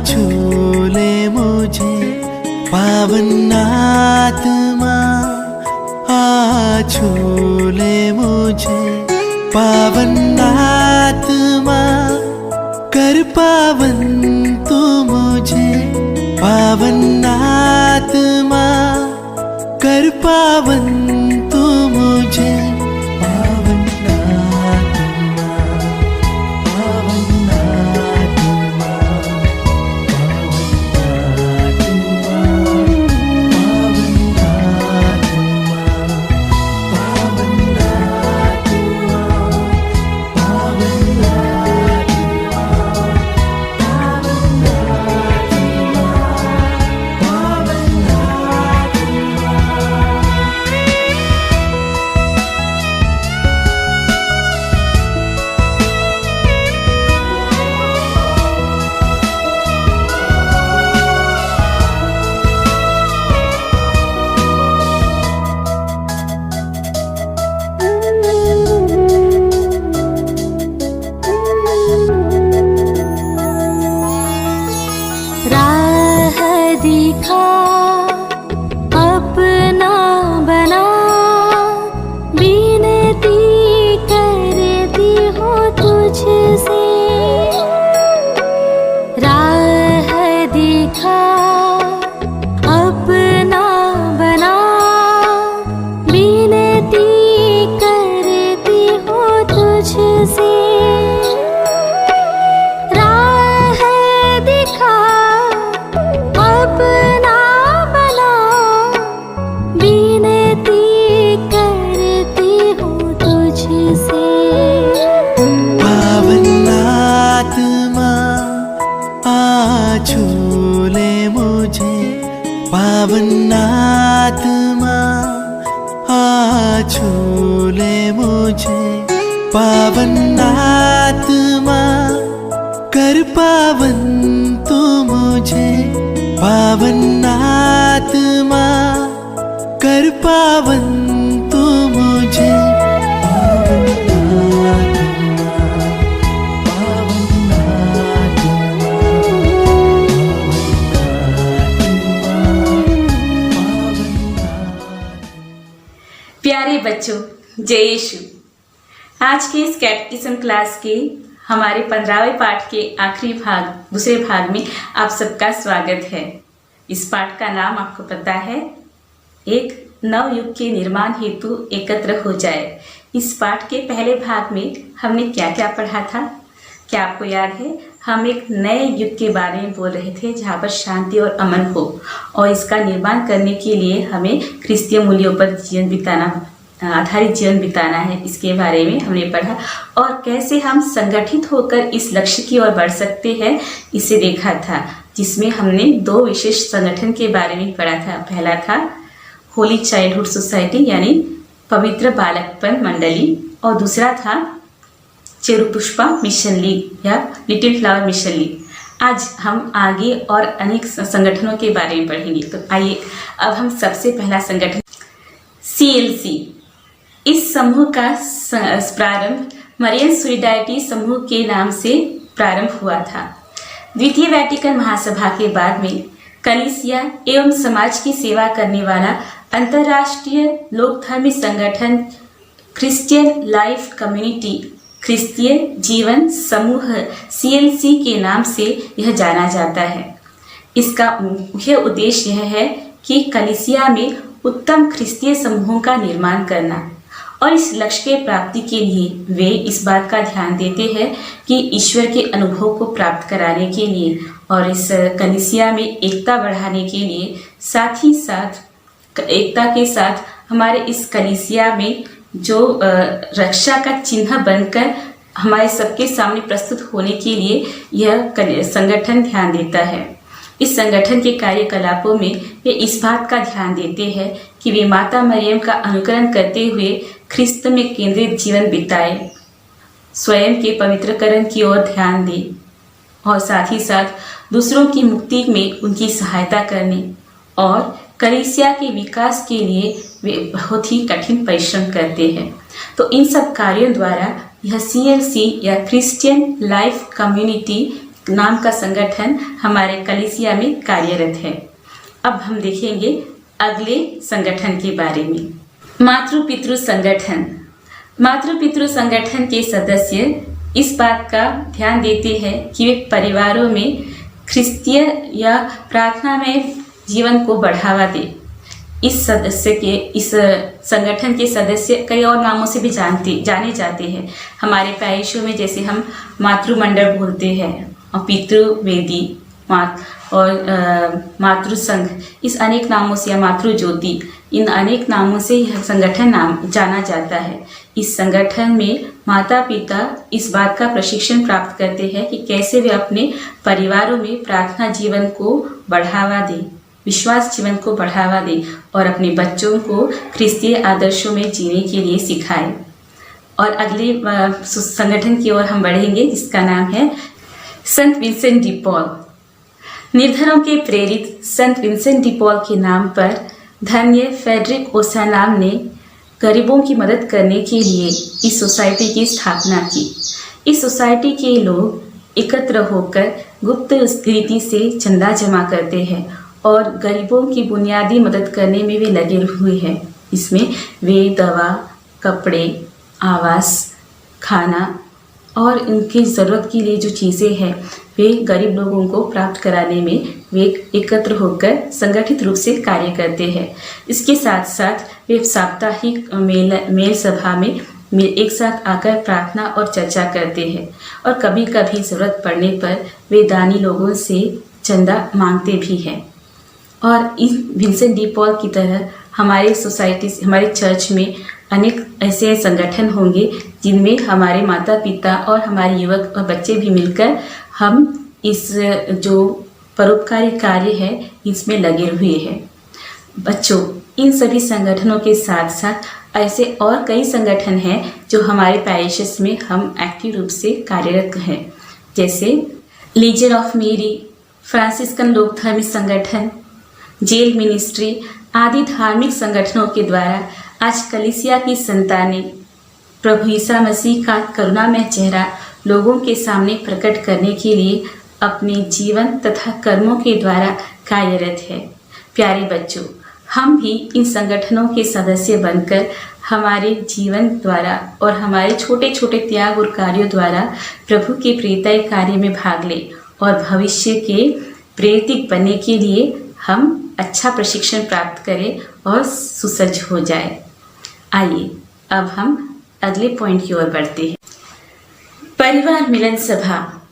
छू ले मुझे पावन आत्मा, छू ले मुझे पावन आत्मा, कर पावन तू मुझे पावन आत्मा, कर पावन तू मुझे पावन आत्मा, पावन आत्मा, छू ले मुझे पावन आत्मा, छू ले मुझे पावन आत्मा, कर पावन तू मुझे पावन आत्मा, कर पावन तू मुझे प्यारे बच्चों, जय यीशु। आज के इस कैटेकिज्म क्लास के हमारे 15वें पाठ के आखिरी भाग, दूसरे भाग में आप सबका स्वागत है। इस पाठ का नाम आपको पता है, एक नव युग के निर्माण हेतु एकत्र हो जाए। इस पाठ के पहले भाग में हमने क्या क्या पढ़ा था? क्या आपको याद है? हम एक नए युग के बारे में बोल रहे थे जहाँ पर शांति और अमन हो, और इसका निर्माण करने के लिए हमें क्रिस्तीय मूल्यों पर जीवन बिताना, आधारित जीवन बिताना है। इसके बारे में हमने पढ़ा और कैसे हम संगठित होकर इस लक्ष्य की ओर बढ़ सकते हैं, इसे देखा था, जिसमें हमने 2 विशेष संगठन के बारे में पढ़ा था। पहला था होली चाइल्डहुड सोसाइटी यानी पवित्र बालकपन मंडली, और दूसरा था चेरुपुष्पा मिशन लीग या लिटिल फ्लावर मिशन लीग। आज हम आगे और अनेक संगठनों के बारे में पढ़ेंगे। तो आइए अब हम सबसे पहला संगठन CLC, इस समूह का प्रारंभ मरियम सॉलिडारिटी समूह के नाम से प्रारंभ हुआ था। द्वितीय वैटिकन महासभा के बाद में कलीसिया एवं समाज की सेवा करने वाला अंतर्राष्ट्रीय लोकधर्मी संगठन क्रिश्चियन लाइफ कम्युनिटी, क्रिस्तीय जीवन समूह CLC के नाम से यह जाना जाता है। इसका मुख्य उद्देश्य यह है कि कलीसिया में उत्तम क्रिस्तीय समूहों का निर्माण करना, और इस लक्ष्य के प्राप्ति के लिए वे इस बात का ध्यान देते हैं कि ईश्वर के अनुभव को प्राप्त कराने के लिए और इस कलीसिया में एकता बढ़ाने के लिए, साथ ही साथ एकता के साथ हमारे इस कलीसिया में जो रक्षा का चिन्ह बनकर हमारे सबके सामने प्रस्तुत होने के लिए यह संगठन ध्यान देता है। इस संगठन के कार्यकलापों में वे इस बात का ध्यान देते हैं कि वे माता मरियम का अनुकरण करते हुए ख्रिस्त में केंद्रित जीवन बिताए, स्वयं के पवित्रकरण की ओर ध्यान दें और साथ ही साथ दूसरों की मुक्ति में उनकी सहायता करने और कलीसिया के विकास के लिए वे बहुत ही कठिन परिश्रम करते हैं। तो इन सब कार्यों द्वारा यह CLC या क्रिश्चियन लाइफ कम्युनिटी नाम का संगठन हमारे कलीसिया में कार्यरत है। अब हम देखेंगे अगले संगठन के बारे में। मातृ पितृ संगठन। मातृ पितृ संगठन के सदस्य इस बात का ध्यान देते हैं कि वे परिवारों में ख्रिस्तीय या प्रार्थना में जीवन को बढ़ावा दे। इस संगठन के सदस्य कई और नामों से भी जाने जाते हैं। हमारे पैरिशों में जैसे हम मातृमंडल बोलते हैं और पितृवेदी और मातृ संघ, इस अनेक नामों से, या मातृ ज्योति, इन अनेक नामों से यह संगठन नाम जाना जाता है। इस संगठन में माता पिता इस बात का प्रशिक्षण प्राप्त करते हैं कि कैसे वे अपने परिवारों में प्रार्थना जीवन को बढ़ावा दें, विश्वास जीवन को बढ़ावा दें और अपने बच्चों को ख्रिस्तीय आदर्शों में जीने के लिए सिखाएं। और अगले संगठन की ओर हम बढ़ेंगे, जिसका नाम है संत विंसेंट डी पॉल। निर्धनों के प्रेरित संत विंसेंट डी पॉल के नाम पर धन्य फ्रेडरिक ओसानाम ने गरीबों की मदद करने के लिए इस सोसाइटी की स्थापना की। इस सोसाइटी के लोग एकत्र होकर गुप्त रीति से चंदा जमा करते हैं और गरीबों की बुनियादी मदद करने में वे लगे हुए हैं। इसमें वे दवा, कपड़े, आवास, खाना और उनकी ज़रूरत के लिए जो चीज़ें हैं वे गरीब लोगों को प्राप्त कराने में वे एकत्र होकर संगठित रूप से कार्य करते हैं। इसके साथ साथ वे साप्ताहिक मेल सभा में एक साथ आकर प्रार्थना और चर्चा करते हैं और कभी कभी ज़रूरत पड़ने पर वे दानी लोगों से चंदा मांगते भी हैं। और इस विंसेंट डी पॉल की तरह हमारे सोसाइटी, हमारे चर्च में अनेक ऐसे संगठन होंगे जिनमें हमारे माता पिता और हमारे युवक और बच्चे भी मिलकर हम इस जो परोपकारी कार्य है इसमें लगे हुए हैं। बच्चों, इन सभी संगठनों के साथ साथ ऐसे और कई संगठन हैं जो हमारे पैरिशेस में हम एक्टिव रूप से कार्यरत हैं, जैसे लीजन ऑफ मेरी, फ्रांसिस्कन लोकधर्मी संगठन, जेल मिनिस्ट्री आदि धार्मिक संगठनों के द्वारा आज कलीसिया की संतानें प्रभु ईसा मसीह का करुणामय चेहरा लोगों के सामने प्रकट करने के लिए अपने जीवन तथा कर्मों के द्वारा कार्यरत है। प्यारे बच्चों, हम भी इन संगठनों के सदस्य बनकर हमारे जीवन द्वारा और हमारे छोटे छोटे त्याग और कार्यों द्वारा प्रभु के प्रेरिताई कार्य में भाग लें और भविष्य के प्रेरित बनने के लिए हम अच्छा प्रशिक्षण प्राप्त करें और सुसज्ज हो जाए। आइए अब हम अगले पॉइंट की ओर बढ़ते हैं। परिवार मिलन सभा।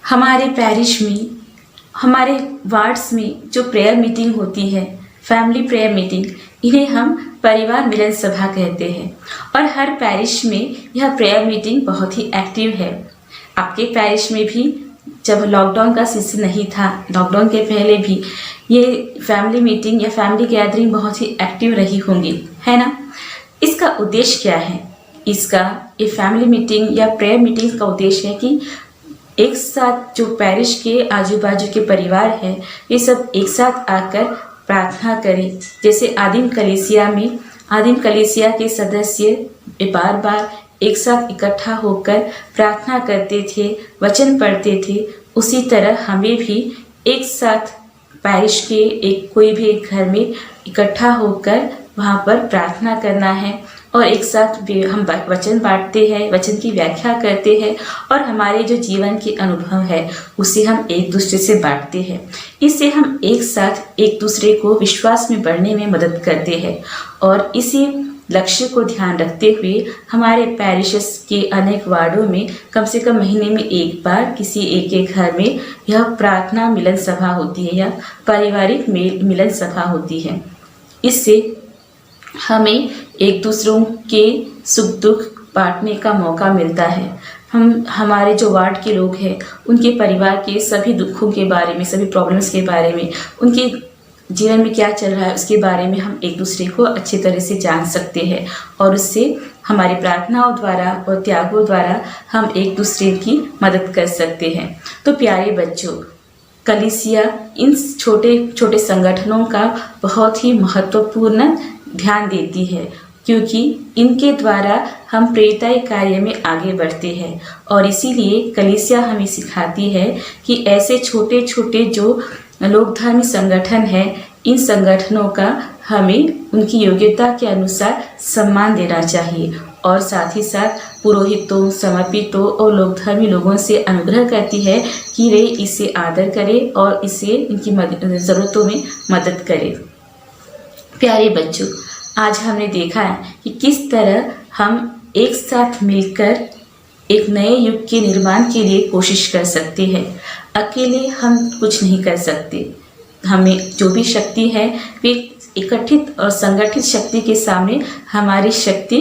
हमारे पैरिश में, हमारे वार्ड्स में जो प्रेयर मीटिंग होती है, फैमिली प्रेयर मीटिंग, इन्हें हम परिवार मिलन सभा कहते हैं और हर पैरिश में यह प्रेयर मीटिंग बहुत ही एक्टिव है। आपके पैरिश में भी जब लॉकडाउन का सीजन नहीं था, लॉकडाउन के पहले भी ये फैमिली मीटिंग या फैमिली गैदरिंग बहुत ही एक्टिव रही होंगी, है ना? इसका उद्देश्य क्या है? ये फैमिली मीटिंग या प्रेयर मीटिंग का उद्देश्य है कि एक साथ जो पैरिश के आजू बाजू के परिवार है ये सब एक साथ आकर प्रार्थना करें। जैसे आदिम कलीसिया के सदस्य बार बार एक साथ इकट्ठा होकर प्रार्थना करते थे, वचन पढ़ते थे, उसी तरह हमें भी एक साथ पैरिश के कोई भी एक घर में इकट्ठा होकर वहाँ पर प्रार्थना करना है और एक साथ हम वचन बांटते हैं, वचन की व्याख्या करते हैं और हमारे जो जीवन के अनुभव है उसे हम एक दूसरे से बांटते हैं। इससे हम एक साथ एक दूसरे को विश्वास में बढ़ने में मदद करते हैं और इसी लक्ष्य को ध्यान रखते हुए हमारे पैरिशेस के अनेक वार्डों में कम से कम महीने में एक बार किसी एक घर में यह प्रार्थना मिलन सभा होती है या पारिवारिक मिलन सभा होती है। इससे हमें एक दूसरों के सुख दुख बांटने का मौका मिलता है। हम हमारे जो वार्ड के लोग हैं उनके परिवार के सभी दुखों के बारे में, सभी प्रॉब्लम्स के बारे में, उनके जीवन में क्या चल रहा है उसके बारे में हम एक दूसरे को अच्छी तरह से जान सकते हैं और उससे हमारी प्रार्थनाओं द्वारा और त्यागों द्वारा हम एक दूसरे की मदद कर सकते हैं। तो प्यारे बच्चों, कलीसिया इन छोटे छोटे संगठनों का बहुत ही महत्वपूर्ण ध्यान देती है क्योंकि इनके द्वारा हम प्रेरिताई कार्य में आगे बढ़ते हैं। और इसीलिए कलीसिया हमें सिखाती है कि ऐसे छोटे छोटे जो लोकधर्मी संगठन है, इन संगठनों का हमें उनकी योग्यता के अनुसार सम्मान देना चाहिए और साथ ही साथ पुरोहितों, समर्पितों और लोकधर्मी लोगों से अनुग्रह करती है कि वे इसे आदर करें और इसे इनकी ज़रूरतों में मदद करें। प्यारे बच्चों, आज हमने देखा है कि किस तरह हम एक साथ मिलकर एक नए युग के निर्माण के लिए कोशिश कर सकते हैं। अकेले हम कुछ नहीं कर सकते। हमें जो भी शक्ति है वे इकट्ठित और संगठित शक्ति के सामने हमारी शक्ति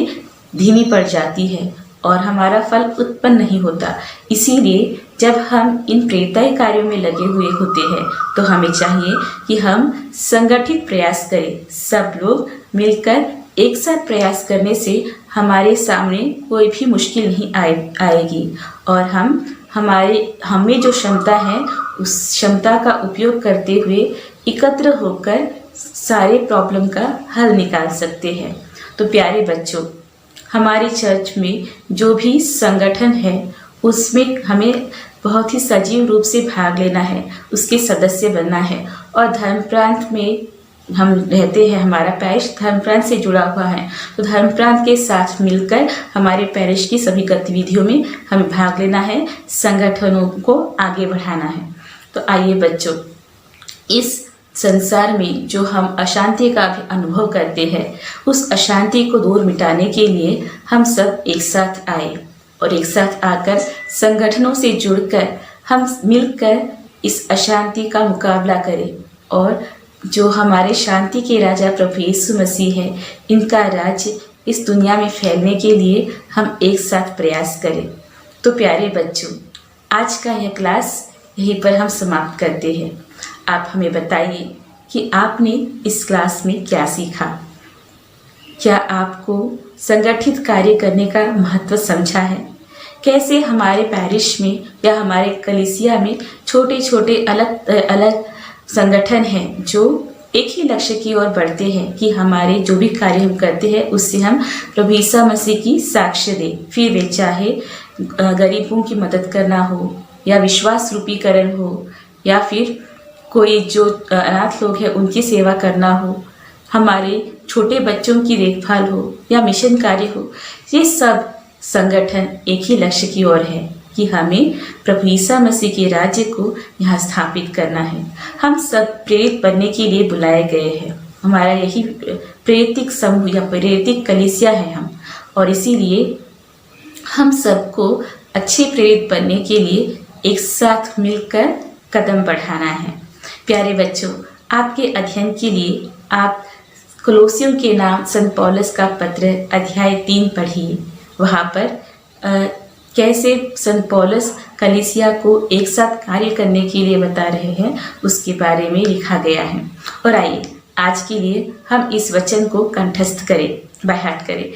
धीमी पड़ जाती है और हमारा फल उत्पन्न नहीं होता। इसीलिए जब हम इन प्रेरिताई कार्यों में लगे हुए होते हैं तो हमें चाहिए कि हम संगठित प्रयास करें। सब लोग मिलकर एक साथ प्रयास करने से हमारे सामने कोई भी मुश्किल नहीं आएगी और हमें जो क्षमता है उस क्षमता का उपयोग करते हुए एकत्र होकर सारे प्रॉब्लम का हल निकाल सकते हैं। तो प्यारे बच्चों, हमारी चर्च में जो भी संगठन है उसमें हमें बहुत ही सजीव रूप से भाग लेना है, उसके सदस्य बनना है। और धर्म प्रांत में हम रहते हैं, हमारा पैरिश धर्म प्रांत से जुड़ा हुआ है, तो धर्म प्रांत के साथ मिलकर हमारे पैरिश की सभी गतिविधियों में हमें भाग लेना है, संगठनों को आगे बढ़ाना है। तो आइए बच्चों, इस संसार में जो हम अशांति का भी अनुभव करते हैं, उस अशांति को दूर मिटाने के लिए हम सब एक साथ आए और एक साथ आकर संगठनों से जुड़कर हम मिलकर इस अशांति का मुकाबला करें और जो हमारे शांति के राजा प्रभु यीशु मसीह है, इनका राज्य इस दुनिया में फैलने के लिए हम एक साथ प्रयास करें। तो प्यारे बच्चों, आज का यह क्लास यहीं पर हम समाप्त करते हैं। आप हमें बताइए कि आपने इस क्लास में क्या सीखा। क्या आपको संगठित कार्य करने का महत्व समझा है? कैसे हमारे पैरिश में या हमारे कलीसिया में छोटे छोटे अलग अलग संगठन हैं जो एक ही लक्ष्य की ओर बढ़ते हैं कि हमारे जो भी कार्य हम करते हैं उससे हम प्रभु यीशु मसीह की साक्ष्य दें। फिर वे चाहे गरीबों की मदद करना हो या विश्वास रूपीकरण हो या फिर कोई जो अनाथ लोग हैं उनकी सेवा करना हो, हमारे छोटे बच्चों की देखभाल हो या मिशन कार्य हो, ये सब संगठन एक ही लक्ष्य की ओर है कि हमें प्रभु यीशु मसीह के राज्य को यहाँ स्थापित करना है। हम सब प्रेरित बनने के लिए बुलाए गए हैं। हमारा यही प्रेरितिक समूह या प्रेरितिक कलीसिया है हम, और इसीलिए हम सबको अच्छे प्रेरित बनने के लिए एक साथ मिलकर कदम बढ़ाना है। प्यारे बच्चों, आपके अध्ययन के लिए आप कोलोसियों के नाम संत पौलुस का पत्र अध्याय 3 पढ़िए। वहाँ पर कैसे संत पौलुस कलीसिया को एक साथ कार्य करने के लिए बता रहे हैं उसके बारे में लिखा गया है। और आइए आज के लिए हम इस वचन को कंठस्थ करें, बायहाट करें।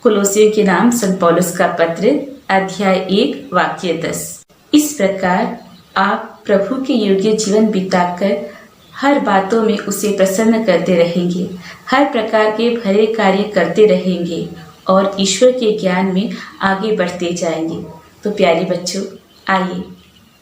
कोलोसियों के नाम संत पौलुस का पत्र अध्याय 1 वाक्य 10। इस प्रकार आप प्रभु के योग्य जीवन बिताकर हर बातों में उसे प्रसन्न करते रहेंगे, हर प्रकार के भले कार्य करते रहेंगे और ईश्वर के ज्ञान में आगे बढ़ते जाएंगे। तो प्यारे बच्चों, आइए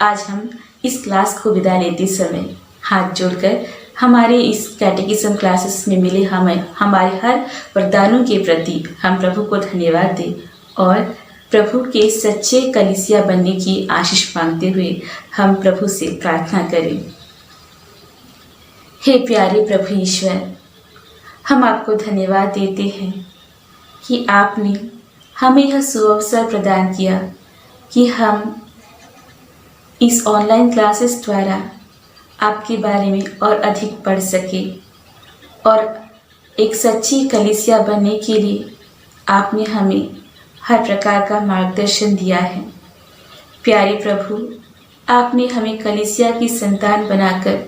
आज हम इस क्लास को विदा लेते समय हाथ जोड़कर हमारे इस कैटेकिज्म क्लासेस में मिले हमारे हर वरदानों के प्रति हम प्रभु को धन्यवाद दें और प्रभु के सच्चे कलीसिया बनने की आशीष मांगते हुए हम प्रभु से प्रार्थना करें। हे प्यारे प्रभु ईश्वर, हम आपको धन्यवाद देते हैं कि आपने हमें यह सुअवसर प्रदान किया कि हम इस ऑनलाइन क्लासेस द्वारा आपके बारे में और अधिक पढ़ सके और एक सच्ची कलीसिया बनने के लिए आपने हमें हर प्रकार का मार्गदर्शन दिया है। प्यारे प्रभु, आपने हमें कलीसिया की संतान बनाकर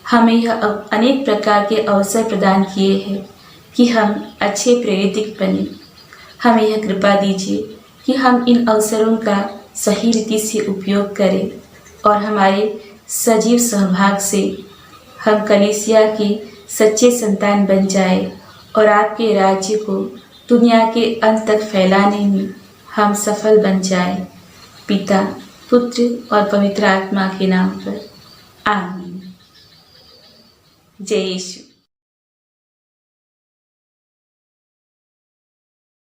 हमें यह अनेक प्रकार के अवसर प्रदान किए हैं कि हम अच्छे प्रेरित बने। हमें यह कृपा दीजिए कि हम इन अवसरों का सही रीति से उपयोग करें और हमारे सजीव सहभाग से हम कलीसिया की सच्चे संतान बन जाए और आपके राज्य को दुनिया के अंत तक फैलाने में हम सफल बन जाए। पिता, पुत्र और पवित्र आत्मा के नाम पर आमीन। जय यीशु।